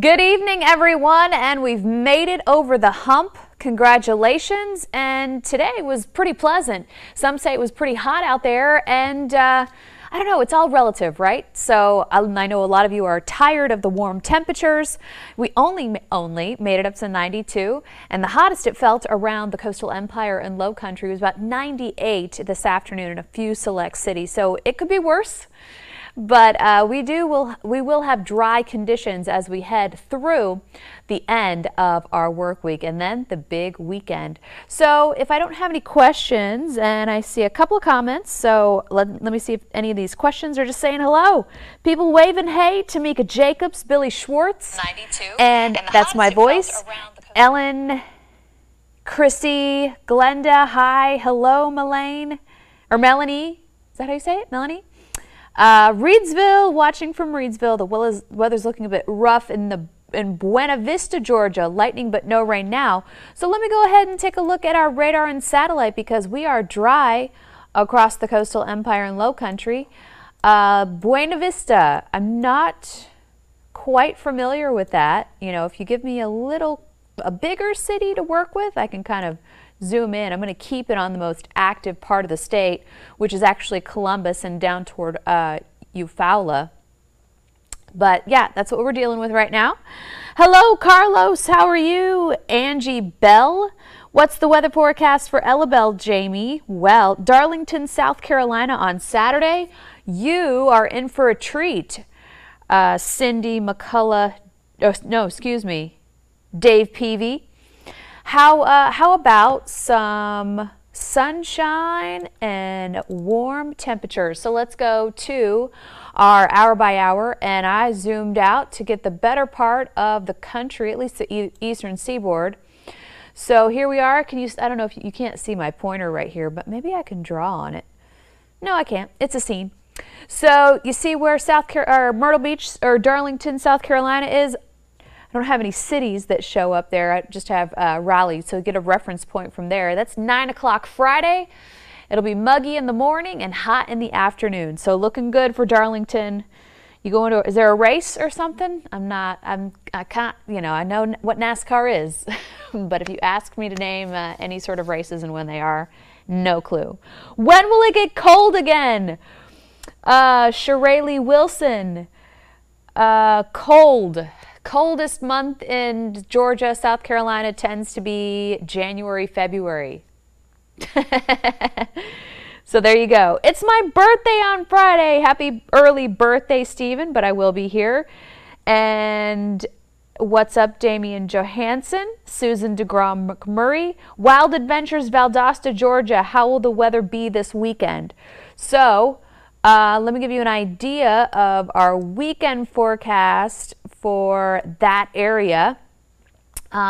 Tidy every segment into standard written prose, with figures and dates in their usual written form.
Good evening, everyone, and we've made it over the hump. Congratulations, and today was pretty pleasant. Some say it was pretty hot out there, and I don't know, it's all relative, right? So I know a lot of you are tired of the warm temperatures. We only made it up to 92, and the hottest it felt around the coastal empire and low country was about 98 this afternoon in a few select cities. So it could be worse. But we will have dry conditions as we head through the end of our work week and then the big weekend. So if I don't have any questions, and I see a couple of comments, so let me see if any of these questions are just saying hello. People waving hey, Tamika Jacobs, Billy Schwartz, 92, and that's my voice. Ellen, Chrissy, Glenda, hi, hello, Melanie, is that how you say it, Melanie? Reedsville, watching from Reedsville. The weather's looking a bit rough in Buena Vista, Georgia. Lightning but no rain now. So let me go ahead and take a look at our radar and satellite because we are dry across the coastal empire and low country. Buena Vista, I'm not quite familiar with that. You know, if you give me a bigger city to work with, I can kind of zoom in. I'm going to keep it on the most active part of the state, which is actually Columbus and down toward Eufaula. But yeah, that's what we're dealing with right now. Hello, Carlos. How are you? Angie Bell. What's the weather forecast for Ellabelle, Jamie? Well, Darlington, South Carolina on Saturday. You are in for a treat. Cindy McCullough. No, excuse me. Dave Peavy. How about some sunshine and warm temperatures? So let's go to our hour by hour, and I zoomed out to get the better part of the country, at least the eastern seaboard. So here we are. I don't know if you can't see my pointer right here, but maybe I can draw on it. No, I can't. It's a scene. So you see where Myrtle Beach or Darlington, South Carolina is. I don't have any cities that show up there. I just have Raleigh, so get a reference point from there. That's 9 o'clock Friday. It'll be muggy in the morning and hot in the afternoon. So looking good for Darlington. Is there a race or something? I can't, I know what NASCAR is, but if you ask me to name any sort of races and when they are, no clue. When will it get cold again? Shirley Wilson, cold. Coldest month in Georgia, South Carolina tends to be January, February. So there you go. It's my birthday on Friday. Happy early birthday, Stephen, but I will be here. And what's up, Damian Johansson, Susan DeGrom McMurray, Wild Adventures, Valdosta, Georgia. How will the weather be this weekend? So let me give you an idea of our weekend forecast for that area.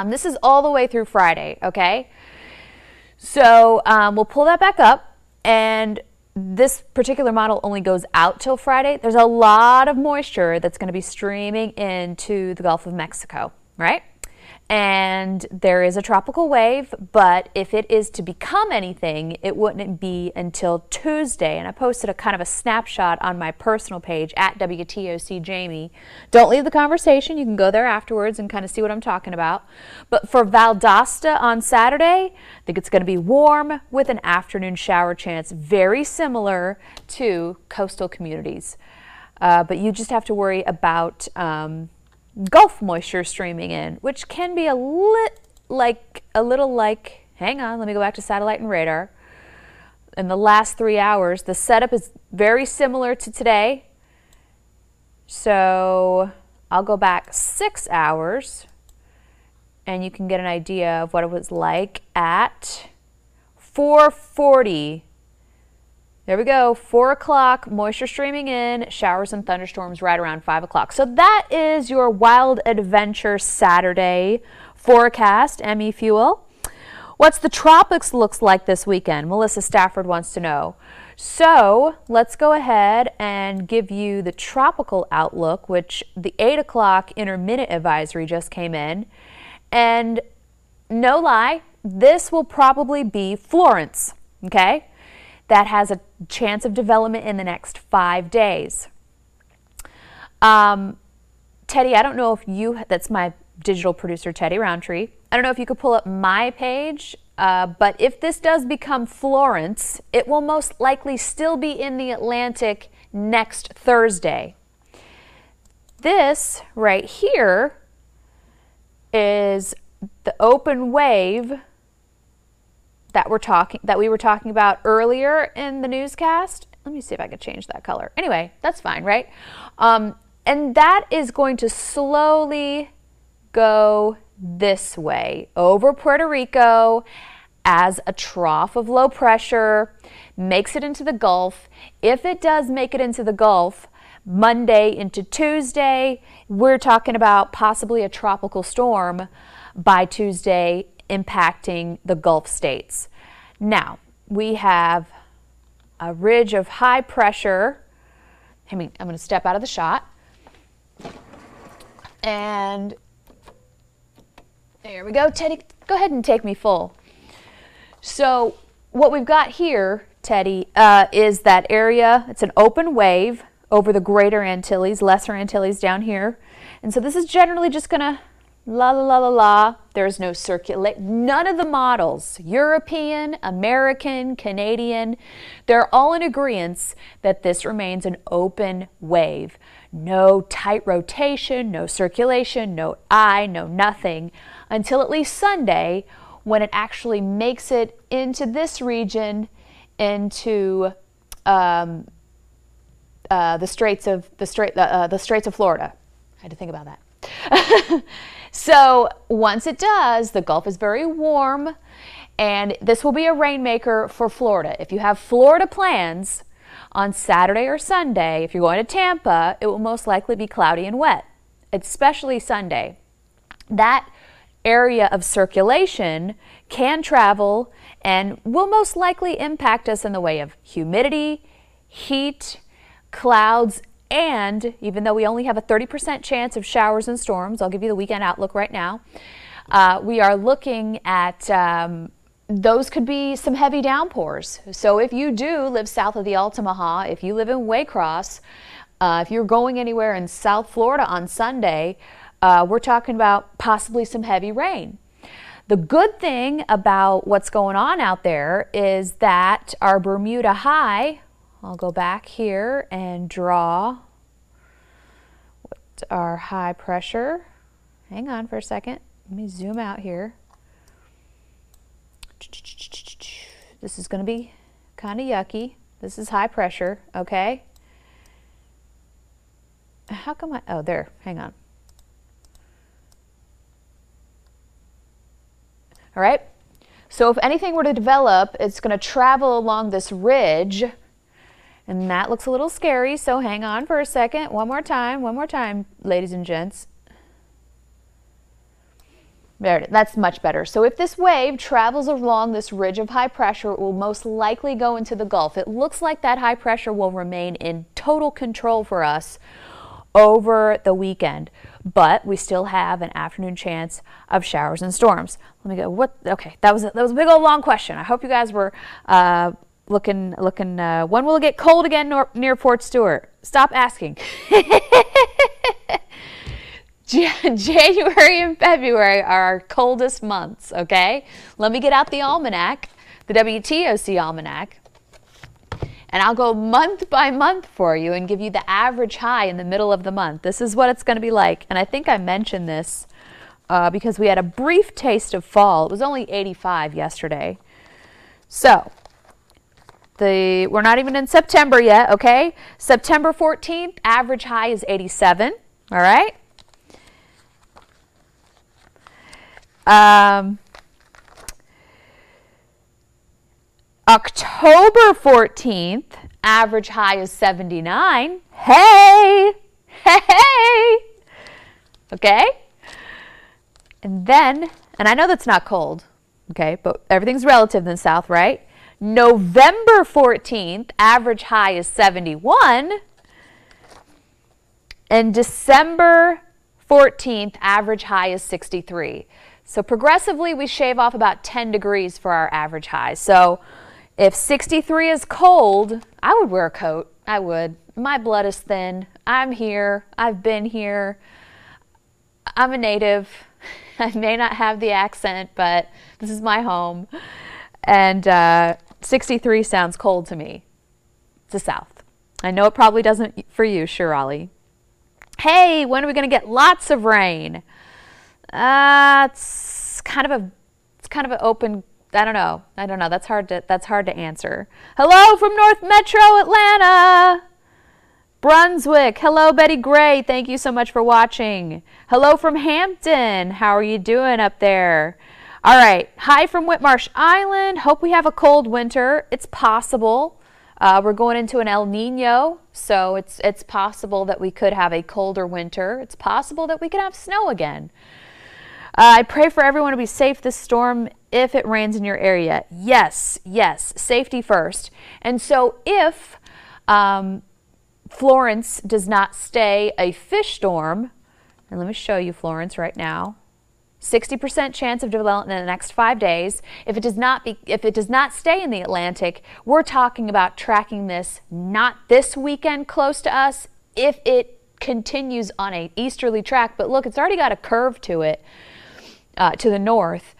This is all the way through Friday, okay? So we'll pull that back up, and this particular model only goes out till Friday. There's a lot of moisture that's going to be streaming into the Gulf of Mexico, right? And there is a tropical wave, but if it is to become anything, it wouldn't be until Tuesday. And I posted a kind of a snapshot on my personal page at WTOC Jamie. Don't leave the conversation. You can go there afterwards and kind of see what I'm talking about. But for Valdosta on Saturday, I think it's going to be warm with an afternoon shower chance, very similar to coastal communities. But you just have to worry about Gulf moisture streaming in, which can be a little like, hang on, let me go back to satellite and radar. In the last 3 hours, the setup is very similar to today. So I'll go back 6 hours and you can get an idea of what it was like at 4:40. There we go, 4 o'clock, moisture streaming in, showers and thunderstorms right around 5 o'clock. So that is your Wild Adventure Saturday forecast, ME Fuel. What's the tropics looks like this weekend? Melissa Stafford wants to know. So let's go ahead and give you the tropical outlook, which the 8 o'clock intermittent advisory just came in. And no lie, this will probably be Florence, okay? That has a chance of development in the next 5 days. Teddy, I don't know if that's my digital producer, Teddy Roundtree. I don't know if you could pull up my page, but if this does become Florence, it will most likely still be in the Atlantic next Thursday. This right here is the open wave that we were talking about earlier in the newscast. Let me see if I can change that color. Anyway, that's fine, right? And that is going to slowly go this way over Puerto Rico as a trough of low pressure, makes it into the Gulf. If it does make it into the Gulf, Monday into Tuesday, we're talking about possibly a tropical storm by Tuesday impacting the Gulf states. Now, we have a ridge of high pressure. I'm going to step out of the shot. And there we go. Teddy, go ahead and take me full. So what we've got here, Teddy, is that area. It's an open wave over the Greater Antilles, Lesser Antilles down here. And so this is generally just going to la la la la la. There's no circulation. None of the models, European, American, Canadian, they're all in agreement that this remains an open wave. No tight rotation, no circulation, no no nothing until at least Sunday, when it actually makes it into this region, into the Straits of Florida. I had to think about that. So once it does, the Gulf is very warm, and this will be a rainmaker for Florida. If you have Florida plans on Saturday or Sunday, if you're going to Tampa, it will most likely be cloudy and wet, especially Sunday. That area of circulation can travel and will most likely impact us in the way of humidity, heat, clouds, and even though we only have a 30% chance of showers and storms, I'll give you the weekend outlook right now, we are looking at those could be some heavy downpours. So if you do live south of the Altamaha, if you live in Waycross, if you're going anywhere in South Florida on Sunday, we're talking about possibly some heavy rain. The good thing about what's going on out there is that our Bermuda high, I'll go back here and draw what our high pressure. Hang on for a second. Let me zoom out here. This is going to be kind of yucky. This is high pressure, okay? How come oh, there, hang on. All right, so if anything were to develop, it's going to travel along this ridge, and that looks a little scary, so hang on for a second. One more time, ladies and gents. There it is. That's much better. So if this wave travels along this ridge of high pressure, it will most likely go into the Gulf. It looks like that high pressure will remain in total control for us over the weekend, but we still have an afternoon chance of showers and storms. Let me go. Okay, that was a big old long question. I hope you guys were looking. When will it get cold again near Fort Stewart? Stop asking. January and February are our coldest months, okay? Let me get out the almanac, the WTOC almanac, and I'll go month by month for you and give you the average high in the middle of the month. This is what it's going to be like, and I think I mentioned this because we had a brief taste of fall. It was only 85 yesterday. So, we're not even in September yet, okay? September 14th, average high is 87, all right? October 14th, average high is 79. Hey! Hey! Okay? And then, and I know that's not cold, okay, but everything's relative in the South, right? November 14th, average high is 71. And December 14th, average high is 63. So progressively, we shave off about 10 degrees for our average high. So if 63 is cold, I would wear a coat. I would. My blood is thin. I'm here. I've been here. I'm a native. I may not have the accent, but this is my home. And 63 sounds cold to me. It's the South. I know it probably doesn't for you, Shirali. Hey, when are we going to get lots of rain? It's kind of an open. I don't know. That's hard to answer. Hello from North Metro Atlanta. Brunswick. Hello, Betty Gray. Thank you so much for watching. Hello from Hampton. How are you doing up there? All right. Hi from Whitmarsh Island. Hope we have a cold winter. It's possible. We're going into an El Nino, so it's possible that we could have a colder winter. It's possible that we could have snow again. I pray for everyone to be safe this storm if it rains in your area. Yes, safety first. And so if Florence does not stay a fish storm, and let me show you Florence right now. 60% chance of development in the next 5 days. If it does not stay in the Atlantic, we're talking about tracking this not this weekend close to us, if it continues on an easterly track. But look, it's already got a curve to it to the north.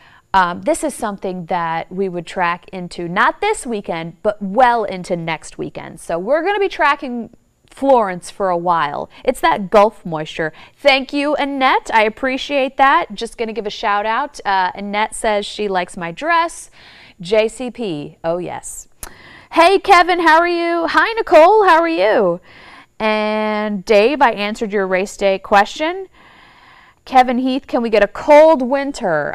This is something that we would track into not this weekend, but well into next weekend. So we're going to be tracking Florence for a while. It's that Gulf moisture. Thank you, Annette. I appreciate that. Just going to give a shout out. Annette says she likes my dress. JCP. Oh, yes. Hey, Kevin, how are you? Hi, Nicole. How are you? And Dave, I answered your race day question. Kevin Heath, can we get a cold winter?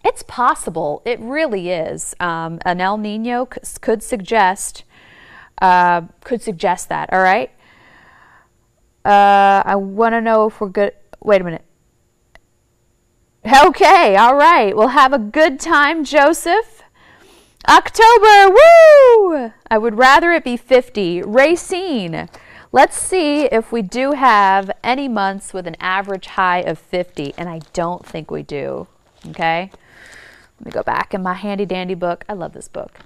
It's possible. It really is. An El Nino could suggest that. All right. I want to know if we're good. Wait a minute. Okay. All right. We'll have a good time, Joseph. October. Woo! I would rather it be 50. Racine. Let's see if we do have any months with an average high of 50. And I don't think we do. Okay. Let me go back in my handy dandy book. I love this book.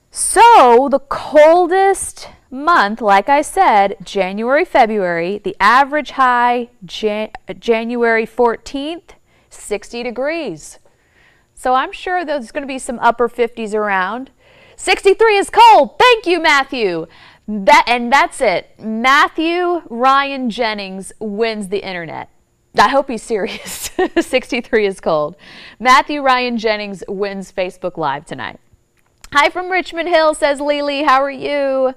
So the coldest month, like I said, January, February, the average high January 14th, 60 degrees. So I'm sure there's going to be some upper 50s around. 63 is cold. Thank you, Matthew. That's it. Matthew Ryan Jennings wins the internet. I hope he's serious. 63 is cold. Matthew Ryan Jennings wins Facebook Live tonight. Hi from Richmond Hill, says Lily. How are you?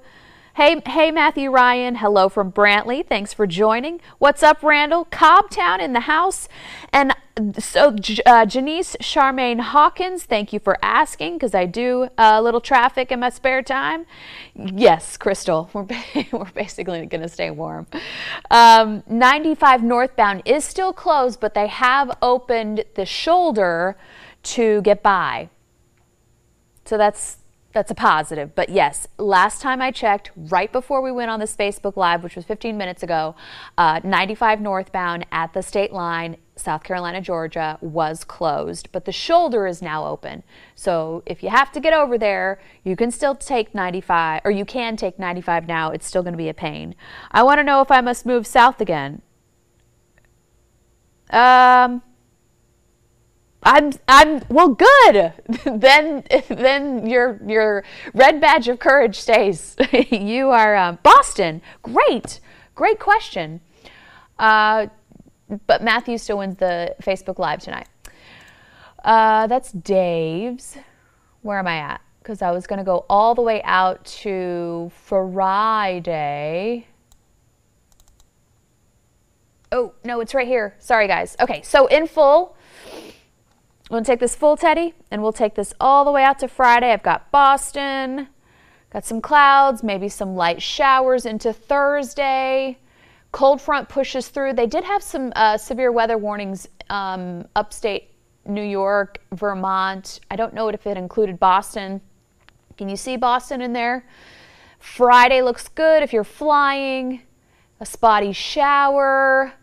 Hey, Matthew Ryan. Hello from Brantley. Thanks for joining. What's up, Randall? Cobbtown in the house. And so Janice Charmaine Hawkins, thank you for asking, because I do a little traffic in my spare time. Yes, Crystal, we're basically going to stay warm. 95 northbound is still closed, but they have opened the shoulder to get by. So that's a positive. But yes, last time I checked, right before we went on this Facebook Live, which was 15 minutes ago, 95 northbound at the state line, South Carolina, Georgia, was closed. But the shoulder is now open. So if you have to get over there, you can still take 95, or you can take 95 now. It's still going to be a pain. I want to know if I must move south again. Well, good. then your red badge of courage stays. You are Boston. Great question. But Matthew still wins the Facebook Live tonight. That's Dave's. Where am I at? Because I was going to go all the way out to Friday. Oh, no, it's right here. Sorry, guys. Okay, so in full. We'll take this full, Teddy, and we'll take this all the way out to Friday. I've got Boston, got some clouds, maybe some light showers into Thursday. Cold front pushes through. They did have some severe weather warnings upstate New York, Vermont. I don't know if it included Boston. Can you see Boston in there? Friday looks good if you're flying. A spotty shower.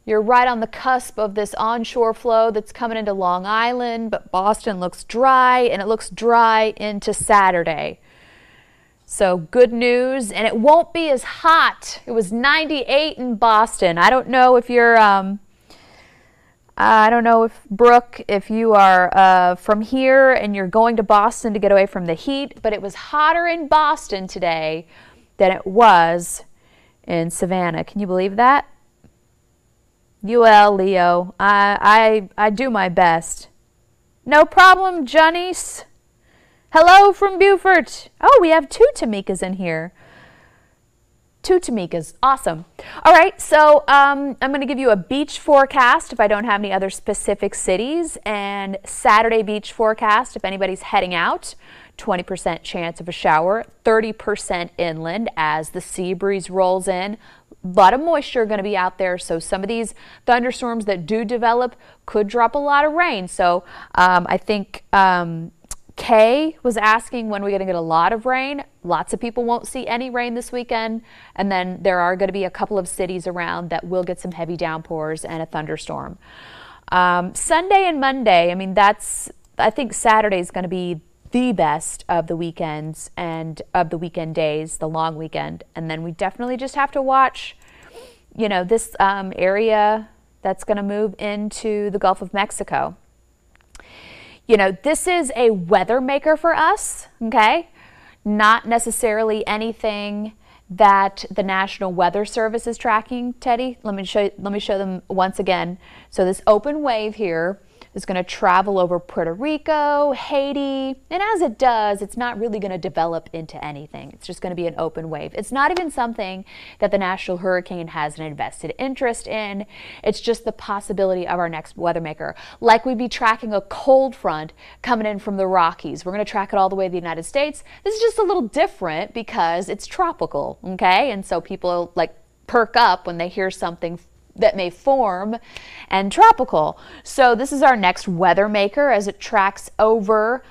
You're right on the cusp of this onshore flow that's coming into Long Island, but Boston looks dry, and it looks dry into Saturday. So good news, and it won't be as hot. It was 98 in Boston. I don't know if you're, I don't know if, Brooke, if you are from here and you're going to Boston to get away from the heat, but it was hotter in Boston today than it was in Savannah. Can you believe that? UL, Leo, I do my best. No problem, Janice. Hello from Beaufort. Oh, we have 2 Tamikas in here. 2 Tamikas. Awesome. All right, so I'm going to give you a beach forecast if I don't have any other specific cities, and Saturday beach forecast if anybody's heading out. 20% chance of a shower, 30% inland as the sea breeze rolls in. A lot of moisture going to be out there, so some of these thunderstorms that do develop could drop a lot of rain. So I think Kay was asking when we're going to get a lot of rain. Lots of people won't see any rain this weekend, and then there are going to be a couple of cities around that will get some heavy downpours and a thunderstorm. Sunday and Monday, I mean, I think Saturday is going to be the best of the weekends and of the weekend days, the long weekend. And then we definitely just have to watch, you know, this area that's going to move into the Gulf of Mexico. You know, this is a weather maker for us, okay? Not necessarily anything that the National Weather Service is tracking, Teddy. Let me show them once again. So this open wave here is going to travel over Puerto Rico, Haiti, and as it does, it's not really going to develop into anything. It's just going to be an open wave. It's not even something that the National Hurricane has an invested interest in. It's just the possibility of our next weather maker. Like we'd be tracking a cold front coming in from the Rockies. We're going to track it all the way to the United States. This is just a little different because it's tropical, okay? And so people like perk up when they hear something that may form and tropical. So this is our next weather maker as it tracks over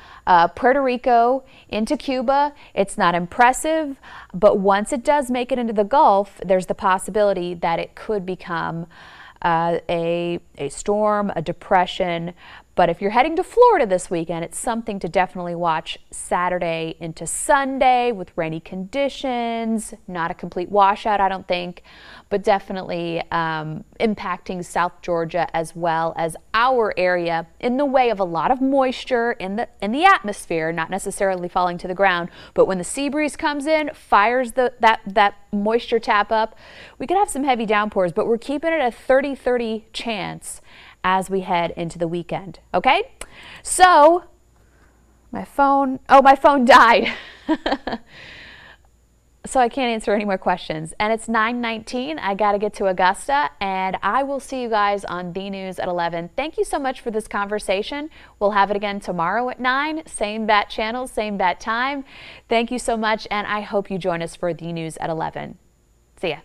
Puerto Rico into Cuba. It's not impressive, but once it does make it into the Gulf, there's the possibility that it could become a storm, a depression. But if you're heading to Florida this weekend, it's something to definitely watch Saturday into Sunday with rainy conditions. Not a complete washout, I don't think, but definitely impacting South Georgia as well as our area in the way of a lot of moisture in the atmosphere, not necessarily falling to the ground. But when the sea breeze comes in, fires that moisture tap up, we could have some heavy downpours, but we're keeping it a 30-30 chance as we head into the weekend, okay? So, my phone died. So I can't answer any more questions. And it's 9:19. I got to get to Augusta, and I will see you guys on The News at 11. Thank you so much for this conversation. We'll have it again tomorrow at 9. Same bat channel, same bat time. Thank you so much, and I hope you join us for The News at 11. See ya.